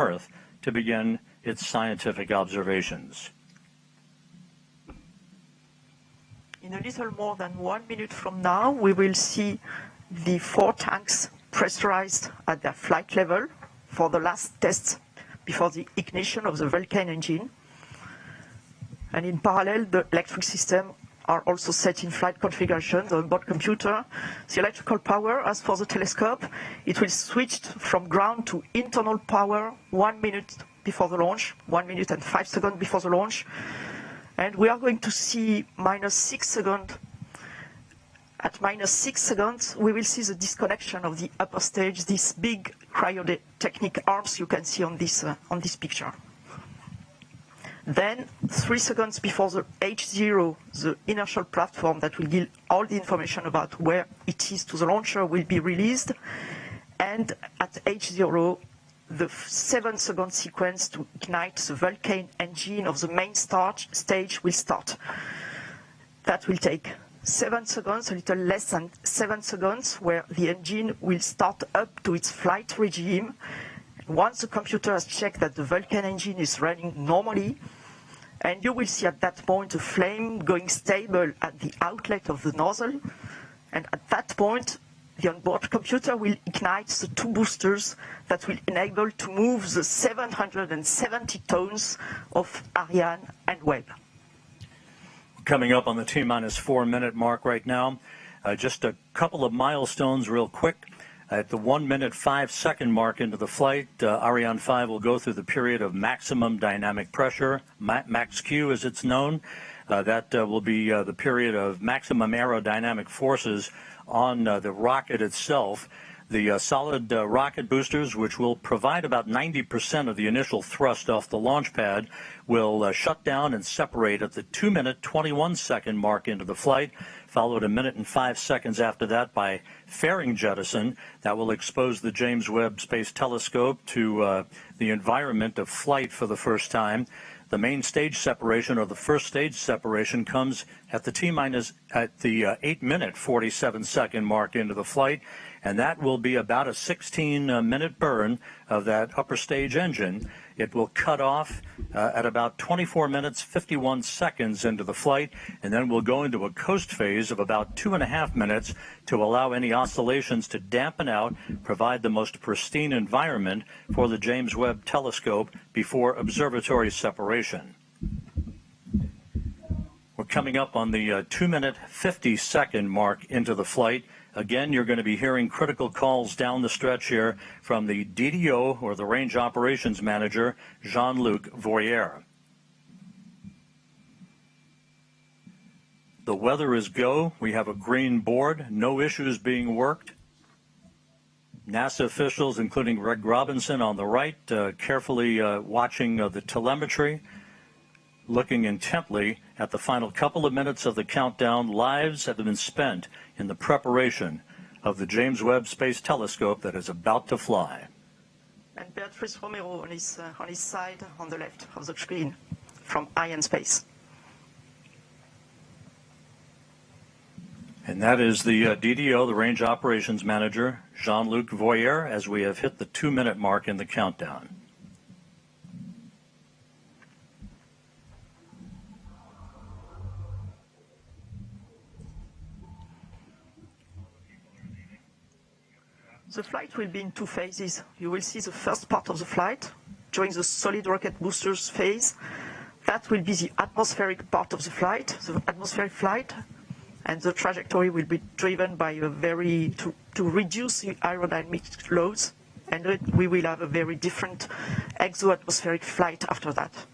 Earth to begin its scientific observations. In a little more than 1 minute from now, we will see the 4 tanks pressurized at their flight level for the last tests before the ignition of the Vulcan engine. And in parallel, the electric system are also set in flight configuration. The onboard computer, the electrical power, as for the telescope, it will switch from ground to internal power 1 minute before the launch, 1 minute and 5 seconds before the launch. And we are going to see -6 seconds. At -6 seconds, we will see the disconnection of the upper stage, these big cryotechnic arms you can see on this picture. Then, 3 seconds before the H0, the inertial platform that will give all the information about where it is to the launcher will be released. And at H0, the 7-second sequence to ignite the Vulcan engine of the main stage will start. That will take 7 seconds, a little less than 7 seconds, where the engine will start up to its flight regime. Once the computer has checked that the Vulcan engine is running normally, and you will see at that point a flame going stable at the outlet of the nozzle, and at that point, the onboard computer will ignite the 2 boosters that will enable to move the 770 tons of Ariane and Webb. Coming up on the T-minus 4 minute mark right now, just a couple of milestones real quick. At the 1 minute 5 second mark into the flight, Ariane 5 will go through the period of maximum dynamic pressure, max Q as it's known. That will be the period of maximum aerodynamic forces on the rocket itself. The solid rocket boosters, which will provide about 90% of the initial thrust off the launch pad, will shut down and separate at the 2 minute 21 second mark into the flight, followed 1 minute and 5 seconds after that by fairing jettison. That will expose the James Webb Space Telescope to the environment of flight for the first time. The main stage separation, or the first stage separation, comes at the at the 8 minute 47 second mark into the flight, and that will be about a 16-minute burn of that upper stage engine. It will cut off at about 24 minutes 51 seconds into the flight, and then we'll go into a coast phase of about 2.5 minutes to allow any oscillations to dampen out, provide the most pristine environment for the James Webb Telescope before observatory separation. We're coming up on the 2 minute 50 second mark into the flight. Again, you're going to be hearing critical calls down the stretch here from the DDO, or the Range Operations Manager, Jean-Luc Voyer. The weather is go. We have a green board, no issues being worked. NASA officials, including Greg Robinson on the right, carefully watching the telemetry, looking intently at the final couple of minutes of the countdown. Lives have been spent in the preparation of the James Webb Space Telescope that is about to fly. And Beatrice Romero on his side, on the left of the screen, from Arianespace. And that is the DDO, the Range Operations Manager, Jean-Luc Voyer, as we have hit the 2 minute mark in the countdown. The flight will be in 2 phases. You will see the first part of the flight during the solid rocket boosters phase. That will be the atmospheric part of the flight, the atmospheric flight, and the trajectory will be driven by a to reduce the aerodynamic loads, and we will have a very different exo-atmospheric flight after that.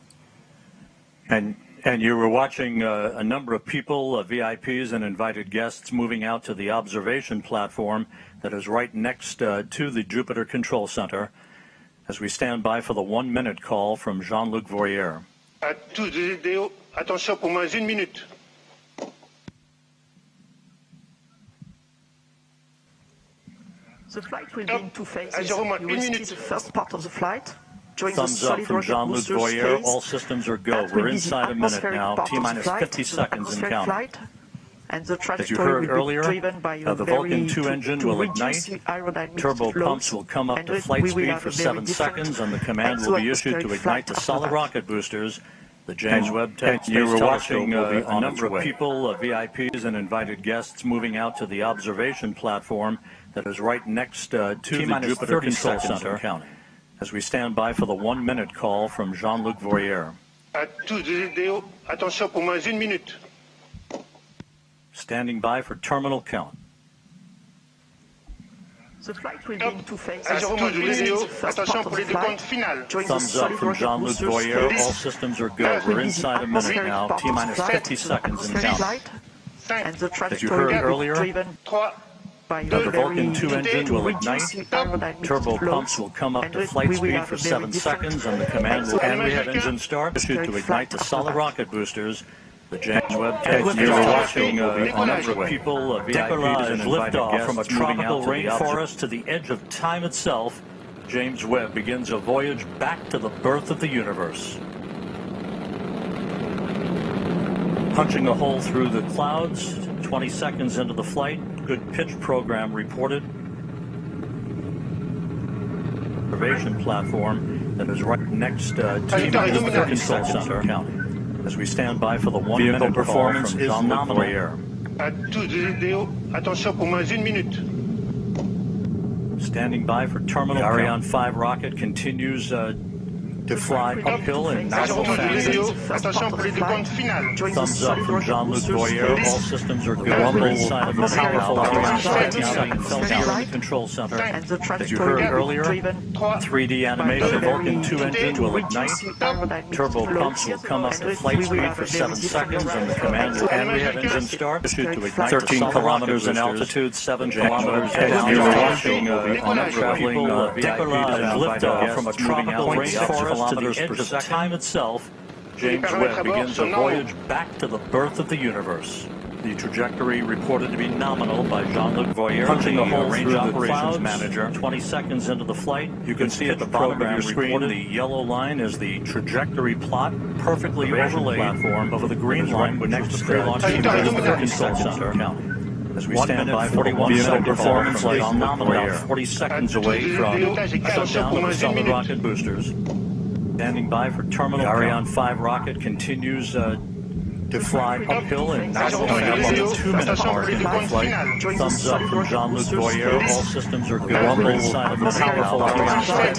And you were watching a number of people, VIPs and invited guests, moving out to the observation platform that is right next to the Jupiter Control Center, as we stand by for the 1 minute call from Jean-Luc Voyer. À tous les DDO, attention pour moins 1 minute. The flight will be in 2 phases. You will see the first part of the flight. Thumbs up from Jean-Luc Voyer. All systems are go. We're inside a minute now. T-minus 50 seconds and counting. And the As you trajectory heard will earlier, be driven by a the Vulcan 2 to engine will reduce ignite. the aerodynamic Turbo loads, pumps will come up and to flight we will speed have for a very 7 different seconds, and the command will be issued to exoatmospheric ignite the flight solid after that. rocket boosters. The James Webb Space you were Telescope watching, will be on a its number of way. people, VIPs and invited guests, moving out to the observation platform that is right next to the Jupiter Control Center. Counting. As we stand by for the 1-minute call from Jean-Luc Voyer. À tous les vidéos, attention pour moins 1 minute. Standing by for terminal count. The flight will be in two phases. À tous les vidéos, First attention part of pour the les décomptes flight, finales. during the Thumbs up solid from rocket Jean-Luc boosters Voyer. phase, All systems are That good. will We're be inside the a minute atmospheric now. part of T-minus the flight, 50 seconds and atmospheric counting. flight, 5, and the As you trajectory heard will be earlier, driven 3, by the a Vulcan very 2 engine will reduce ignite. the aerodynamic Turbo loads, pumps will come up and to we flight will speed have for a very 7 different seconds, and the command will exoatmospheric rehead engine start issued to ignite the flight solid after rocket boosters. The James Webb you you were are watching, watching on a its number of way. people, VIPs and invited guests from a tropical rainforest to the edge of time itself. James Webb begins a voyage back to the birth of the universe. Punching a hole through the clouds, 20 seconds into the flight, good pitch program reported. Observation platform that is right next to the Jupiter Control Center. Counting. As we stand by for the 1-minute performance is nominal. À tous les vidéos, attention pour moins 1 minute. Standing by for terminal. The Ariane 5 rocket continues to fly uphill in À nominal tous les vidéos, fashion. attention pour les décomptes finales. during the Thumbs up solid from rocket Jean-Luc boosters Voyer. phase, All systems are good. That will Rumble be inside of the atmospheric powerful part of Ariane the 5 flight, countdown flight, in the control center. and the As you trajectory heard will earlier, be driven 3D animation. The Vulcan 2 engine will ignite. reduce the aerodynamic Turbo loads, pumps will come up and to we flight will speed have for a very 7 different seconds, and the command will rehead engine start issued to ignite 13 the solid kilometers rocket in boosters. altitude, 7 James kilometers Webb down. you You were were watching watching, a number of people, decollage and liftoff from a tropical rainforest to the edge of second. time itself. James Webb begins a voyage back to the birth of the universe. The trajectory reported to be nominal by Jean-Luc Voyer, punching a hole range operations manager. 20 seconds into the flight, you can see at the bottom of your screen the yellow line is the trajectory plot, perfectly overlaid platform over the green line next to the pre-launch control center. As we stand by 41 second performance is nominal, about 40 seconds away from shutdown of the solid rocket boosters. Standing by for terminal. The Ariane 5 rocket continues to fly uphill and nominal on the 2-minute mark in the flight. Thumbs up from Jean-Luc Voyer. All systems are good. Rumble inside of the powerful Ariane 5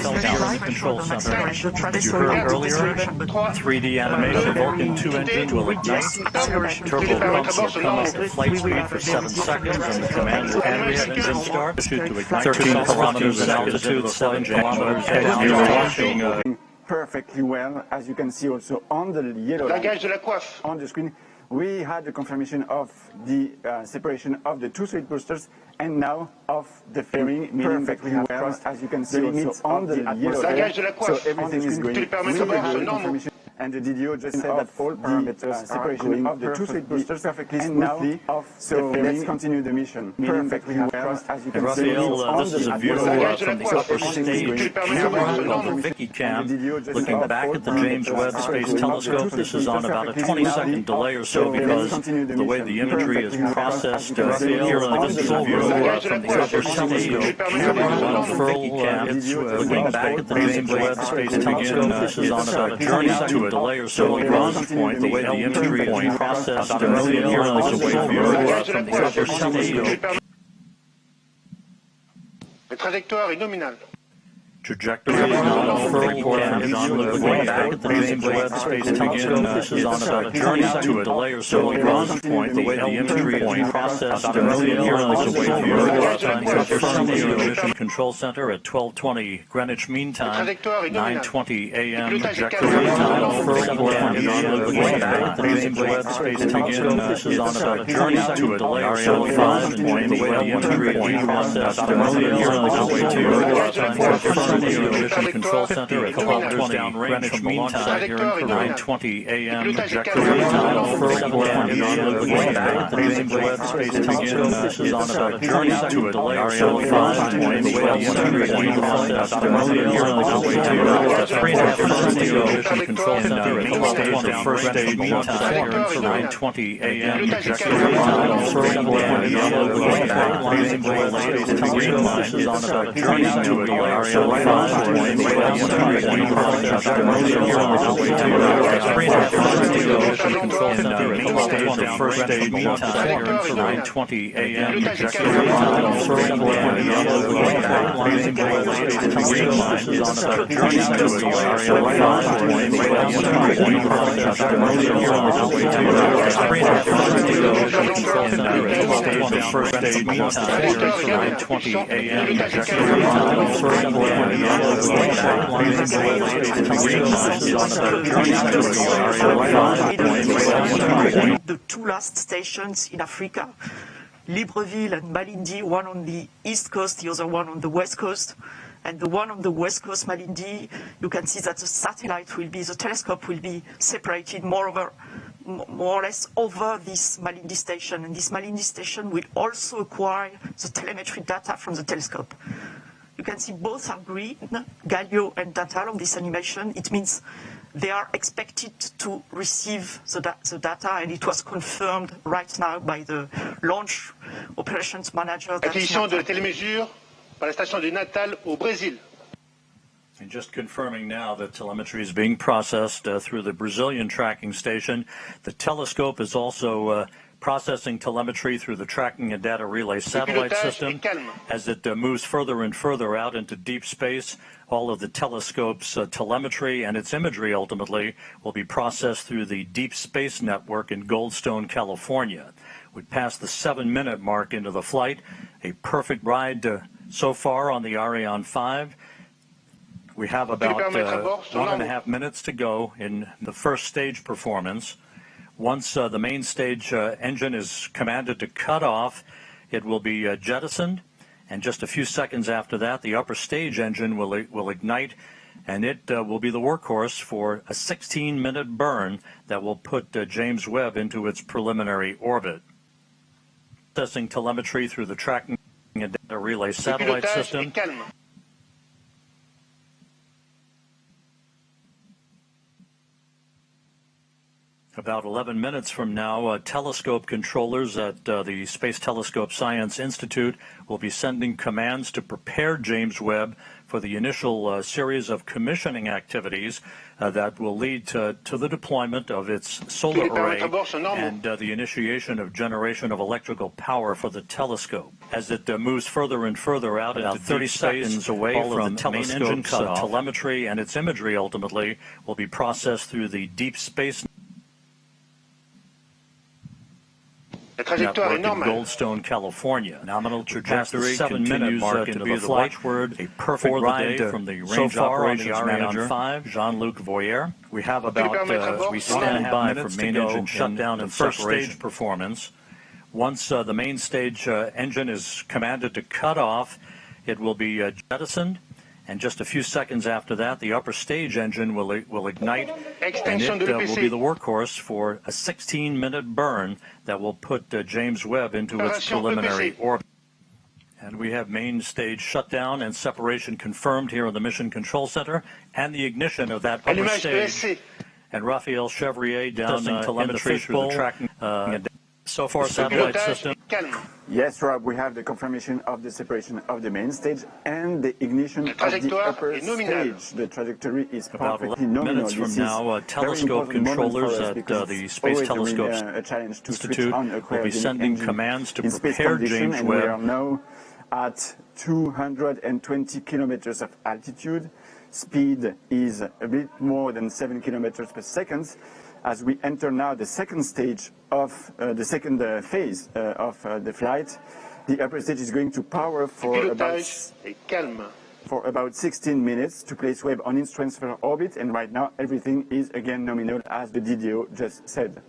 countdown in the control center. As you heard earlier, 3D animation. Vulcan 2 engine will ignite. Turbo pumps will come up at flight speed for 7 seconds, and the command will rehead engine start issued to ignite 13 kilometers in altitude, 7 kilometers down. You were watching, perfectly well, as you can see also on the yellow line Langage de la coiffe. on the screen. We had the confirmation of the separation of the two solid boosters and now of the fairing, meaning that we have crossed, as you can see also on the yellow Langage de la line. So coiffe. everything is going Tous les paramètres really sont good. normaux. Confirmation. And the DDO just said that all parameters separation of the two solid boosters perfectly smoothly. So let's continue the mission. Meaning that we have crossed, as you And can see, Raphael, on this is the a view atmosphere. from the upper stage camera called the Vicky Cam, looking back at the James Webb Space Telescope. This is on about a 20-second delay or so because the way the imagery is processed. Raphael, this is a view from the upper stage camera on the Vicky Cam, looking back at the James Webb Space Telescope. This is on about a 20-second delay or so because the way the imagery is processed. Raphael, this is a view from the upper stage. La trajectoire est nominale. Trajectory is nominal for report from Jean-Luc Voyer back at the James Webb Space Telescope. This is on about a 20-second delay or so because the way the imagery is processed. Raphael, this is a view from the upper stage mission control center at 12:20 Greenwich Mean Time, 9:20 a.m. Trajectory is nominal for report from Jean-Luc Voyer back at the James Webb Space Telescope. This is on about a 20-second delay or so because the way the imagery is processed. Raphael, this is a view from the Mission Control Center at 12:20 kilometers downrange from the launch site here in Peru. 9:20 a.m. trajectory. The James Webb Space Telescope is on about a journey to a delay. Ariane 5 to Webb Mission Control Center on the first stage launch site here in Peru. 9:20 a.m. trajectory. Is on about a journey to a delay. Ariane 5 to Webb Mission Control Center on the first stage launch site here in Peru. 9:20 a.m. trajectory. Is on about a journey to a delay. Ariane 5 to Webb Mission Control Center on the first stage launch site here in Peru. 9:20 a.m. trajectory. The two last stations in Africa, Libreville and Malindi, one on the east coast, the other one on the west coast. And the one on the west coast, Malindi, you can see that the telescope will be separated more or less over this Malindi station. And this Malindi station will also acquire the telemetry data from the telescope. You can see both are green, Galileo and Natal on this animation. It means they are expected to receive the data, and it was confirmed right now by the launch operations manager. Acquisition de télémesure par la station du Natal au Brésil. And just confirming now that telemetry is being processed through the Brazilian tracking station. The telescope is also processing telemetry through the tracking and data relay satellite system. As it moves further and further out into deep space, all of the telescope's telemetry and its imagery ultimately will be processed through the Deep Space Network in Goldstone, California. We passed the 7-minute mark into the flight. A perfect ride so far on the Ariane 5. We have about 1.5 minutes to go in the first stage performance. Once the main stage engine is commanded to cut off, it will be jettisoned, and just a few seconds after that, the upper stage engine will ignite, and it will be the workhorse for a 16-minute burn that will put James Webb into its preliminary orbit. Processing telemetry through the tracking and data relay satellite system. About 11 minutes from now, telescope controllers at the Space Telescope Science Institute will be sending commands to prepare James Webb for the initial series of commissioning activities that will lead to the deployment of its solar array and the initiation of generation of electrical power for the telescope. As it moves further and further out into 30 seconds away from the telescope's telemetry and its imagery ultimately will be processed through the Deep Space Network in Goldstone, California. Nominal trajectory 7-minute mark into the flight. Word, a perfect ride from the range operations manager, 5, Jean-Luc Voyer. We have about we stand by for main engine shutdown and first stage performance. Once the main stage engine is commanded to cut off, it will be jettisoned. And just a few seconds after that, the upper stage engine will ignite, and it will be the workhorse for a 16-minute burn that will put James Webb into its preliminary orbit. And we have main stage shutdown and separation confirmed here in the Mission Control Center, and the ignition of that upper stage. And Raphael Chevrier down telemetry through the tracking. So far, satellite system. Yes, Rob, we have the confirmation of the separation of the main stage and the ignition of the upper stage. The trajectory is perfectly nominal. Minutes from now, telescope controllers at the Space Telescope Institute will be sending commands to prepare James Webb. We are now at 220 kilometers of altitude. Speed is a bit more than 7 kilometers per second. As we enter now the second stage of the second phase of the flight, the upper stage is going to power for about 16 minutes to place Webb on its transfer orbit, and right now everything is again nominal, as the DDO just said.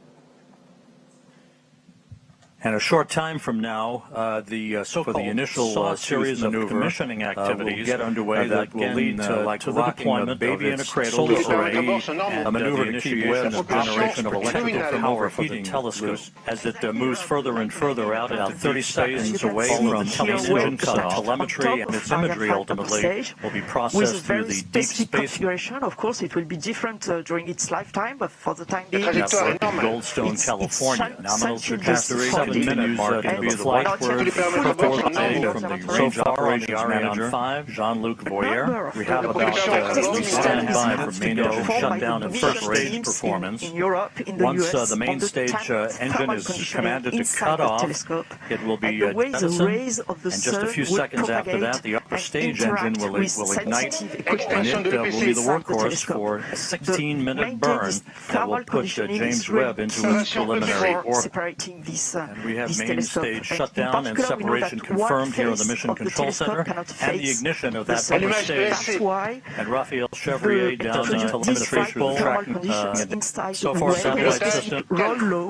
And a short time from now, the so-called initial series of commissioning activities will get underway that will lead to the deployment of baby in a cradle array, a maneuver to keep Webb a generation of electrical power for the telescope as it moves further and further out, about 30 seconds away from television telemetry, and its imagery ultimately will be processed through the deep space configuration. Of course, it will be different during its lifetime, but for the time being, Goldstone, California. Nominal trajectory. 7-minute mark to be the watchword from the range operations manager, Jean-Luc Voyer. We have about we stand by for main engine shutdown and first stage performance. Once the main stage engine is commanded to cut off, it will be jettisoned, and just a few seconds after that, the upper stage engine will ignite, and it will be the workhorse for a 16-minute burn that will put James Webb into its preliminary orbit. And we have main stage shutdown and separation confirmed here in the Mission Control Center, and the ignition of that upper stage. And Raphael Chevrier down the telemetry tracking. So far, satellite system.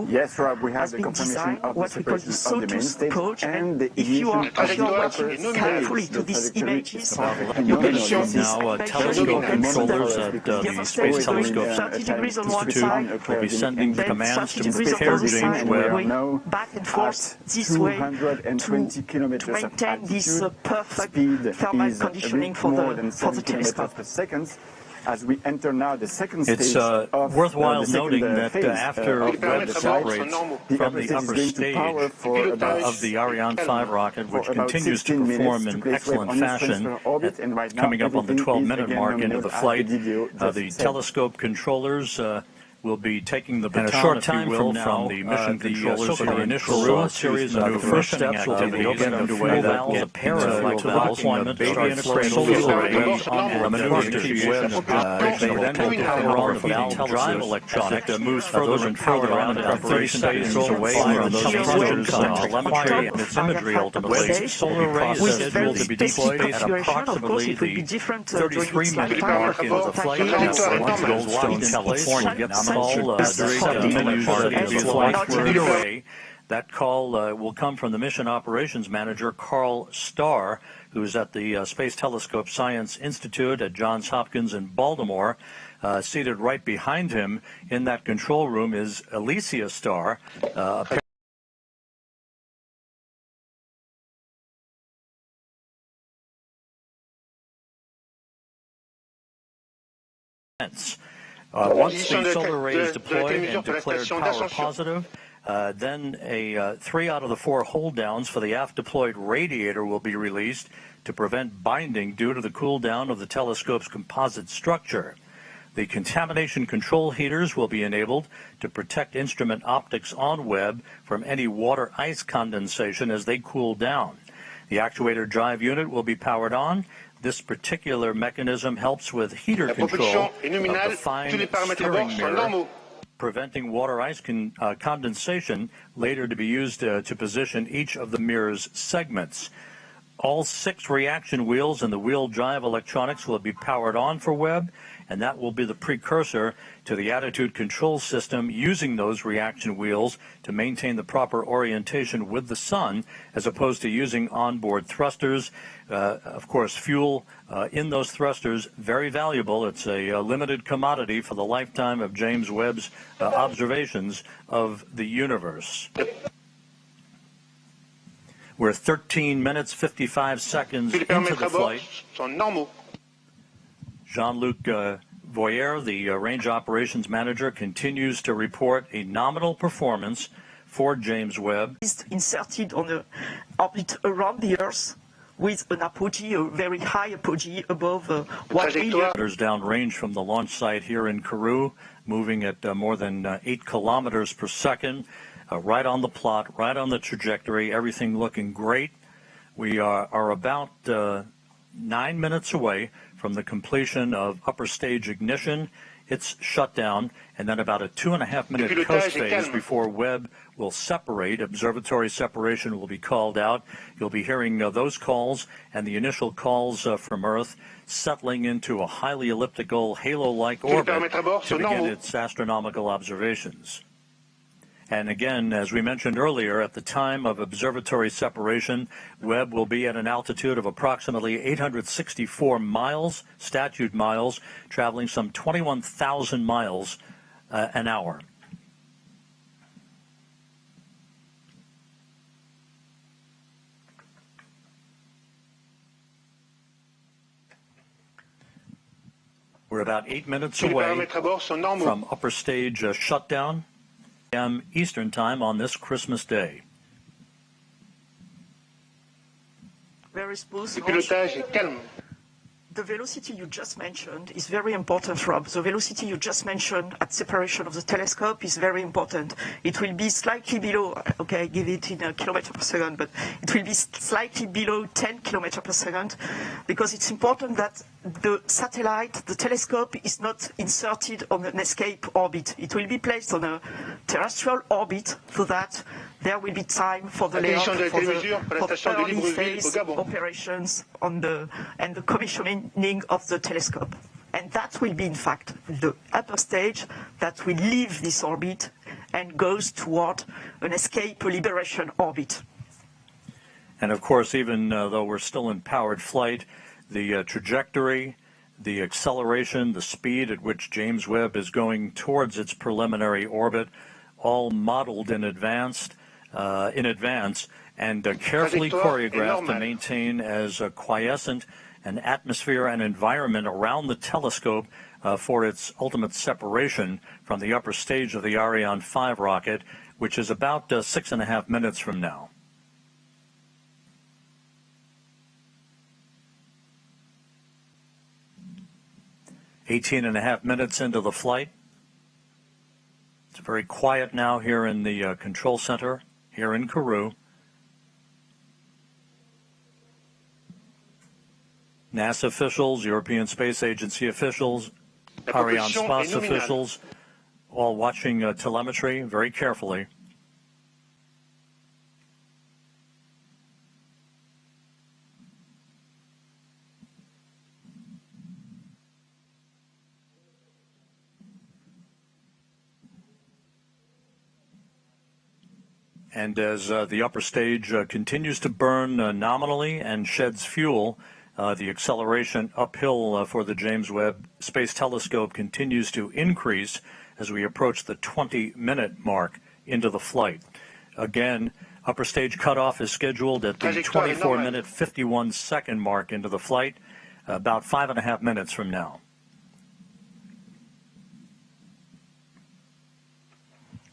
Yes, Rob, we have the confirmation of the separation of the main stage and the ignition of the upper carefully stage. to these images, Now, telescope controllers at the Space Telescope 30 degrees on one Institute side, will be sending then commands 30 to degrees on the prepare other James side, Webb. going back and forth this way to maintain this perfect thermal conditioning for the telescope. Per second. As we enter now the second stage It's worthwhile noting that after Webb separates from the upper stage of the Ariane 5 rocket, which continues to perform in excellent fashion, coming up on the 12-minute mark into the flight, the telescope controllers will be taking the baton, a short if you time will, from the mission controllers so-called for the initial series of the first steps will be the opening underway that get parallel to the deployment baby in a cradle a maneuver to keep Webb they then will power on the valve drive electronic that moves further and further out about 30 seconds away from those thrusters and telemetry and its imagery ultimately. Solar arrays scheduled to be deployed at approximately the 33-minute mark into the flight once Goldstone, California gets that call will come from the mission operations manager, Carl Starr, who's at the Space Telescope Science Institute at Johns Hopkins in Baltimore. Seated right behind him in that control room is Alicia Starr, once the solar array is deployed and declared power positive, then 3 out of the 4 hold downs for the aft deployed radiator will be released to prevent binding due to the cool down of the telescope's composite structure. The contamination control heaters will be enabled to protect instrument optics on Webb from any water ice condensation as they cool down. The actuator drive unit will be powered on. This particular mechanism helps with heater control of the fine steering mirror, preventing water ice condensation, later to be used to position each of the mirror's segments. All 6 reaction wheels and the wheel drive electronics will be powered on for Webb, and that will be the precursor to the attitude control system using those reaction wheels to maintain the proper orientation with the sun, as opposed to using onboard thrusters. Of course, fuel in those thrusters, very valuable. It's a limited commodity for the lifetime of James Webb's observations of the universe. We're 13 minutes, 55 seconds into the flight. Jean-Luc Voyer, the range operations manager, continues to report a nominal performance for James Webb. It's inserted on the orbit around the Earth with an apogee, a very high apogee above 1 million. Downrange from the launch site here in Kourou, moving at more than 8 kilometers per second. Right on the plot, right on the trajectory, everything looking great. We are about 9 minutes away from the completion of upper stage ignition, its shutdown, and then about a 2.5-minute coast phase before Webb will separate. Observatory separation will be called out. You'll be hearing those calls and the initial calls from Earth settling into a highly elliptical halo-like orbit to begin its astronomical observations. And again, as we mentioned earlier, at the time of observatory separation, Webb will be at an altitude of approximately 864 miles, statute miles, traveling some 21,000 miles an hour. We're about 8 minutes Tous les away paramètres à bord sont normaux. from upper stage shutdown, p.m. Eastern time on this Christmas Day. Very smooth. Le pilotage est calme. The velocity you just mentioned is very important, Rob. The velocity you just mentioned at separation of the telescope is very important. It will be slightly below, okay, I give it in a kilometer per second, but it will be slightly below 10 kilometers per second, because it's important that the satellite, the telescope, is not inserted on an escape orbit. It will be placed on a terrestrial orbit so that there will be time for the layout, for the early phase operations and the commissioning of the telescope. And that will be, in fact, the upper stage that will leave this orbit and goes toward an escape liberation orbit. And of course, even though we're still in powered flight, the trajectory, the acceleration, the speed at which James Webb is going towards its preliminary orbit, all modeled in advance and carefully choreographed to maintain as quiescent an atmosphere and environment around the telescope for its ultimate separation from the upper stage of the Ariane 5 rocket, which is about 6.5 minutes from now. Eighteen and a half minutes into the flight. It's very quiet now here in the control center here in Kourou. NASA officials, European Space Agency officials, Ariane Space officials, all watching telemetry very carefully. And as the upper stage continues to burn nominally and sheds fuel, the acceleration uphill for the James Webb Space Telescope continues to increase as we approach the 20-minute mark into the flight. Again, upper stage cutoff is scheduled at the 24-minute, 51-second mark into the flight, about 5.5 minutes from now.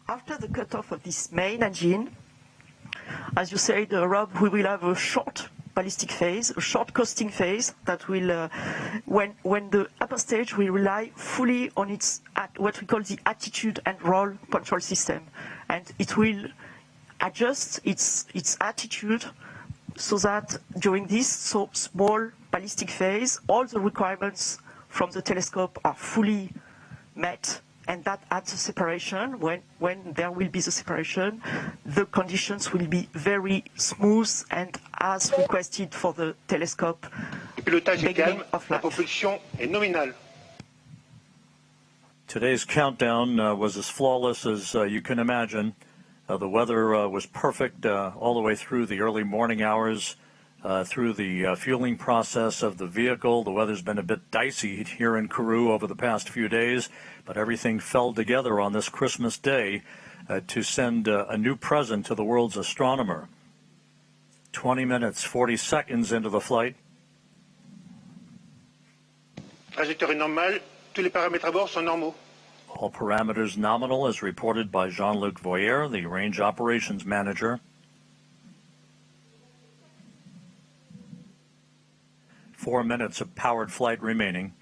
After the cutoff of this main engine, as you said, Rob, we will have a short ballistic phase, a short coasting phase that will, when the upper stage will rely fully on its what we call the attitude and roll control system, and it will adjust its attitude so that during this so small ballistic phase, all the requirements from the telescope are fully met. And that at the separation, when there will be the separation, the conditions will be very smooth and as requested for the telescope. Le pilotage est calme, la propulsion est nominale. Today's countdown was as flawless as you can imagine. The weather was perfect all the way through the early morning hours, through the fueling process of the vehicle. The weather's been a bit dicey here in Kourou over the past few days, but everything fell together on this Christmas Day to send a new present to the world's astronomer. 20 minutes, 40 seconds into the flight. Trajectoire normale, tous les paramètres à bord sont normaux. All parameters nominal as reported by Jean-Luc Voyer, the range operations manager. 4 minutes of powered flight remaining.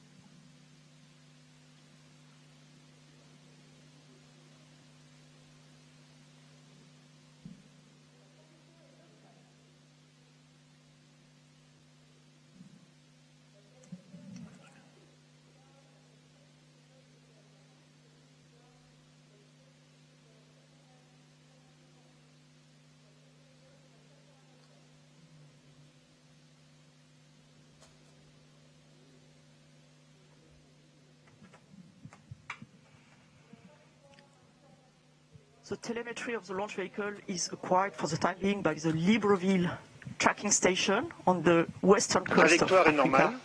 The telemetry of the launch vehicle is acquired for the time being by the Libreville tracking station on the western coast of Trajectoire est Africa. normale.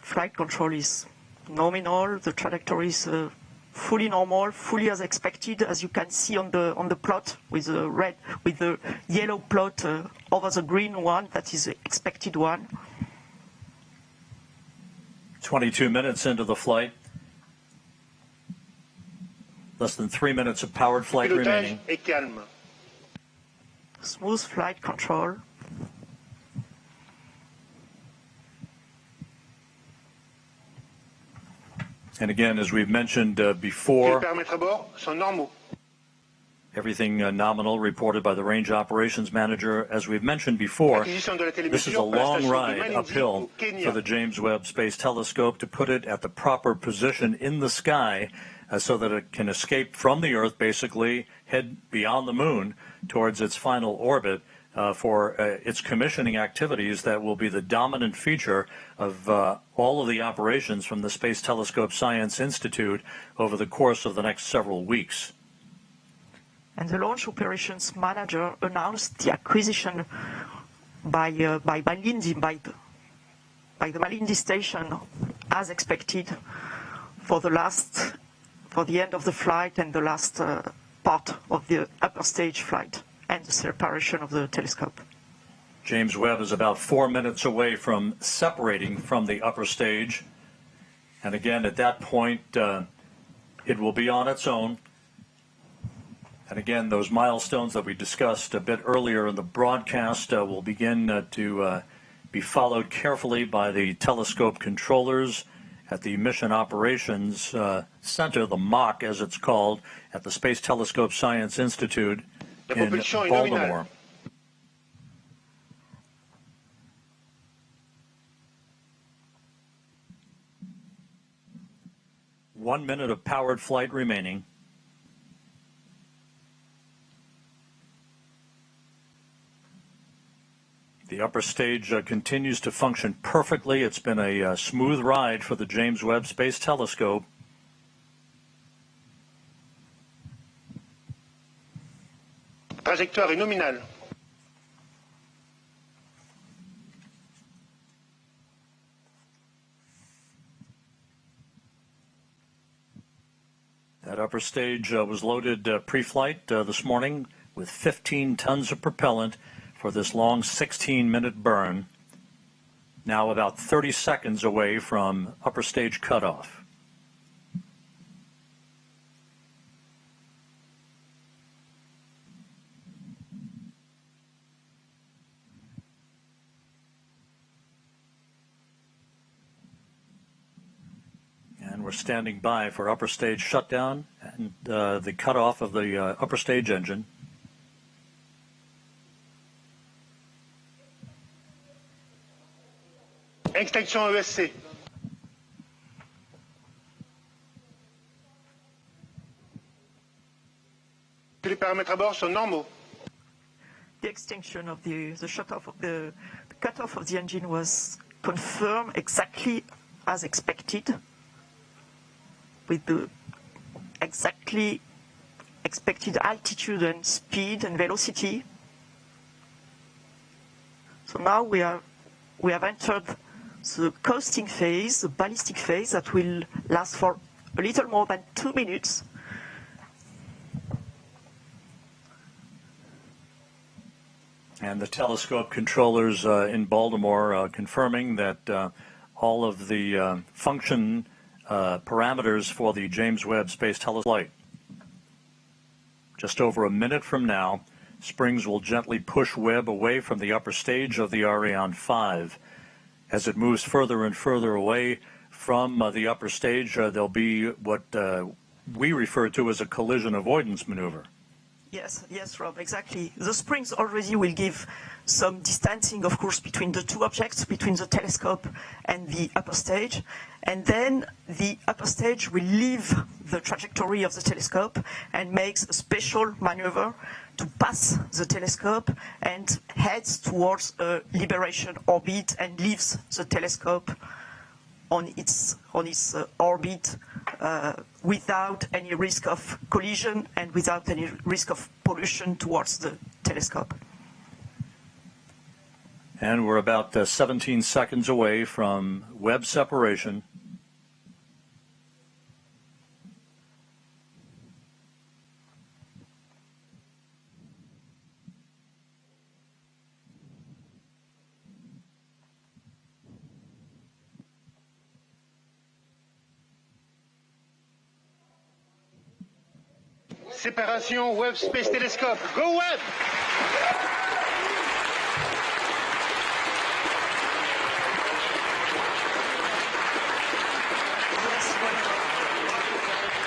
Flight control is nominal. The trajectory is fully normal, fully as expected, as you can see on the plot with the yellow plot over the green one. That is the expected one. 22 minutes into the flight. Less than 3 minutes of powered flight Pilotage remaining. est calme. Smooth flight control. And again, as we've mentioned Les before, paramètres à bord sont normaux. everything nominal reported by the range operations manager. As we've mentioned before, Acquisition de la this is a télémesure par la long station de ride Malindi uphill au Kenya. for the James Webb Space Telescope to put it at the proper position in the sky so that it can escape from the Earth, basically head beyond the moon towards its final orbit for its commissioning activities that will be the dominant feature of all of the operations from the Space Telescope Science Institute over the course of the next several weeks. And the launch operations manager announced the acquisition by Malindi, by the Malindi station, as expected, for the end of the flight and the last part of the upper stage flight and the separation of the telescope. James Webb is about 4 minutes away from separating from the upper stage. And again, at that point, it will be on its own. And again, those milestones that we discussed a bit earlier in the broadcast will begin to be followed carefully by the telescope controllers at the Mission Operations Center, the MOC as it's called, at the Space Telescope Science Institute in Baltimore. 1 minute of powered flight remaining. The upper stage continues to function perfectly. It's been a smooth ride for the James Webb Space Telescope. Trajectoire est nominale. That upper stage was loaded pre-flight this morning with 15 tons of propellant for this long 16-minute burn. Now about 30 seconds away from upper stage cutoff. And we're standing by for upper stage shutdown and the cutoff of the upper stage engine. Extinction ESC. Tous les paramètres à bord sont normaux. The extinction of the shut-off of the cut-off of the engine was confirmed exactly as expected, with the exactly expected altitude and speed and velocity. So now we have entered the coasting phase, the ballistic phase, that will last for a little more than 2 minutes. And the telescope controllers in Baltimore confirming that all of the function parameters for the James Webb Space Telescope. Just over a minute from now, springs will gently push Webb away from the upper stage of the Ariane 5. As it moves further and further away from the upper stage, there'll be what we refer to as a collision avoidance maneuver. Yes, Rob, exactly. The springs already will give some distancing, of course, between the two objects, between the telescope and the upper stage. And then the upper stage will leave the trajectory of the telescope and makes a special maneuver to pass the telescope and heads towards a liberation orbit and leaves the telescope on its orbit without any risk of collision and without any risk of pollution towards the telescope. And we're about 17 seconds away from Webb separation. Séparation Webb Space Telescope. Go Webb!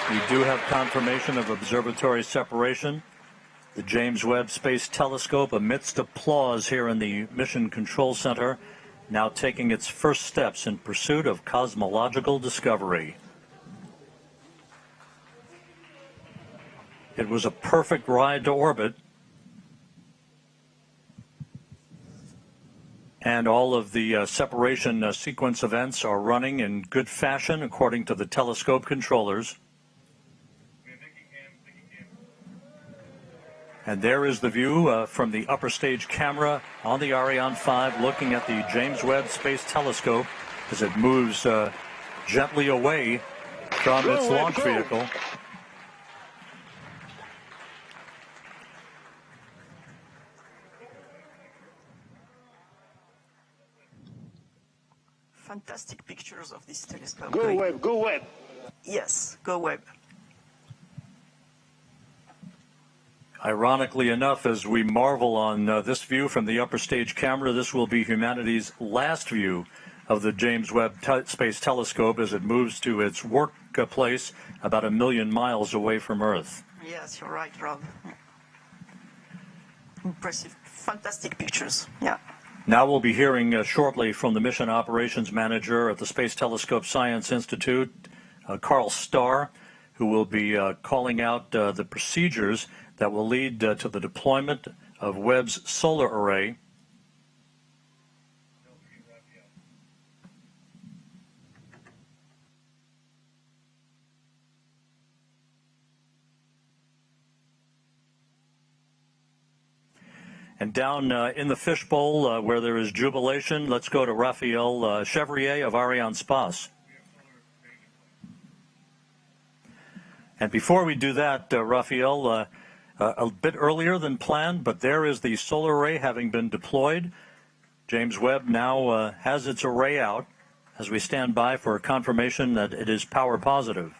We do have confirmation of observatory separation. The James Webb Space Telescope, amidst applause here in the Mission Control Center, now taking its first steps in pursuit of cosmological discovery. It was a perfect ride to orbit, and all of the separation sequence events are running in good fashion according to the telescope controllers. And there is the view from the upper stage camera on the Ariane 5 looking at the James Webb Space Telescope as it moves gently away from its launch vehicle. Fantastic pictures of this telescope. Go Webb, go Webb. Yes, go Webb. Ironically enough, as we marvel on this view from the upper stage camera, this will be humanity's last view of the James Webb Space Telescope as it moves to its workplace about 1 million miles away from Earth. Yes, you're right, Rob. Impressive, fantastic pictures. Yeah. Now we'll be hearing shortly from the Mission Operations Manager at the Space Telescope Science Institute, Carl Starr, who will be calling out the procedures that will lead to the deployment of Webb's solar array. And down in the fishbowl where there is jubilation, let's go to Raphael Chevrier of Arianespace. And before we do that, Raphael, a bit earlier than planned, but there is the solar array having been deployed. James Webb now has its array out as we stand by for confirmation that it is power positive.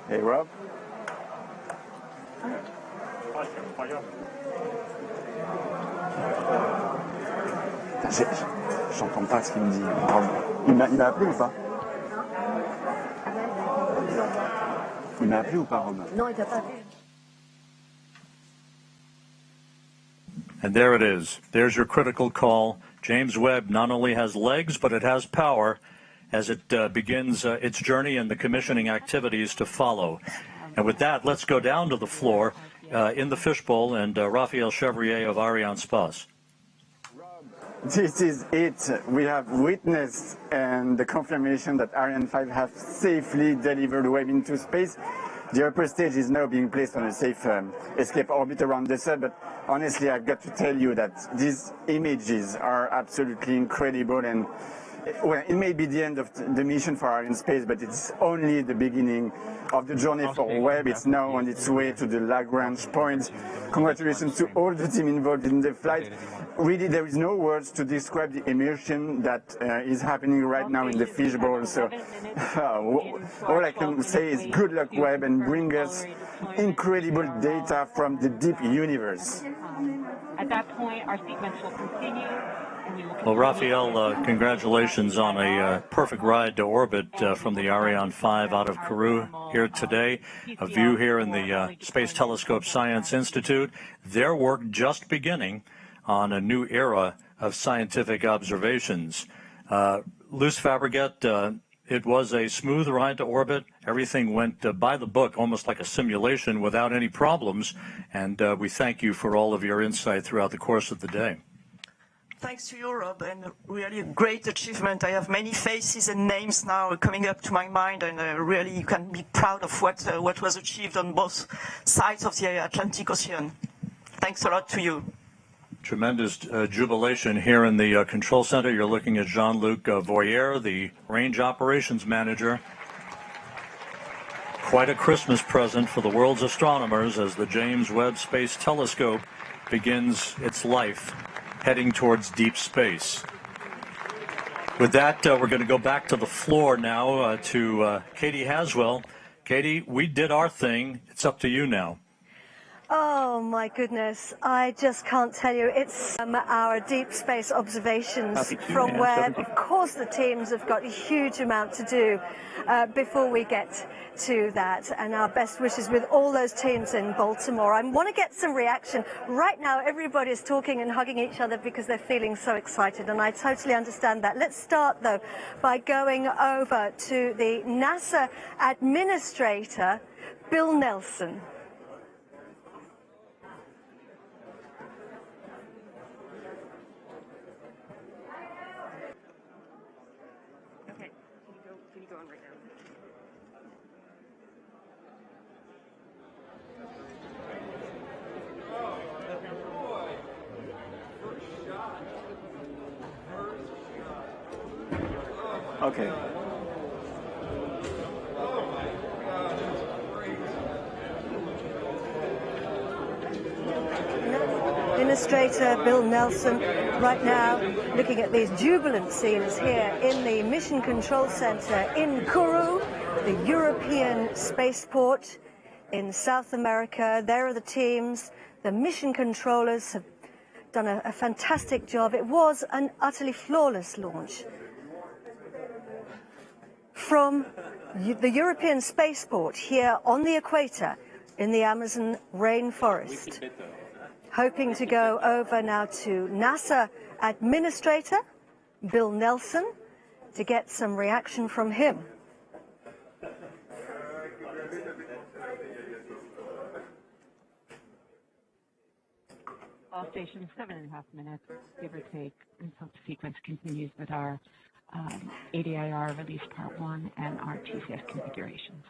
Hey, Rob. J'entends pas ce qu'il me dit. Il m'a appelé ou pas? Il m'a appelé ou pas, Rob? Non, il t'a pas appelé. And there it is. There's your critical call. James Webb not only has legs, but it has power as it begins its journey and the commissioning activities to follow. And with that, let's go down to the floor in the fishbowl and Raphael Chevrier of Arianespace. This is it. We have witnessed and the confirmation that Ariane 5 have safely delivered Webb into space. The upper stage is now being placed on a safe escape orbit around the sun, but honestly, I've got to tell you that these images are absolutely incredible, and well, it may be the end of the mission for Arianespace, but it's only the beginning of the journey for Webb. It's now on its way to the Lagrange point. Congratulations to all the team involved in the flight. Really, there is no words to describe the immersion that is happening right now in the fishbowl. So all I can say is good luck, Webb, and bring us incredible data from the deep universe. At that point, our sequence will continue. Well, Raphael, congratulations on a perfect ride to orbit from the Ariane 5 out of Kourou here today. A view here in the Space Telescope Science Institute. Their work just beginning on a new era of scientific observations. Luce Fabregat, it was a smooth ride to orbit. Everything went by the book, almost like a simulation, without any problems. And we thank you for all of your insight throughout the course of the day. Thanks to you, Rob, and really a great achievement. I have many faces and names now coming up to my mind, and really you can be proud of what was achieved on both sides of the Atlantic Ocean. Thanks a lot to you. Tremendous jubilation here in the control center. You're looking at Jean-Luc Voyer, the range operations manager. Quite a Christmas present for the world's astronomers as the James Webb Space Telescope begins its life heading towards deep space. With that, we're going to go back to the floor now to Katie Haswell. Katie, we did our thing. It's up to you now. Oh my goodness, I just can't tell you. It's our deep space observations from Webb. Of course the teams have got a huge amount to do before we get to that, and our best wishes with all those teams in Baltimore. I want to get some reaction. Right now everybody is talking and hugging each other because they're feeling so excited, and I totally understand that. Let's start though by going over to the NASA administrator, Bill Nelson. Okay. Administrator Bill Nelson right now looking at these jubilant scenes here in the Mission Control Center in Kourou, the European spaceport in South America. There are the teams. The mission controllers have done a fantastic job. It was an utterly flawless launch from the European spaceport here on the equator in the Amazon rainforest. Hoping to go over now to NASA Administrator Bill Nelson to get some reaction from him. All stations, 7.5 minutes, give or take, until the sequence continues with our ADIR release part 1 and our TCS configurations.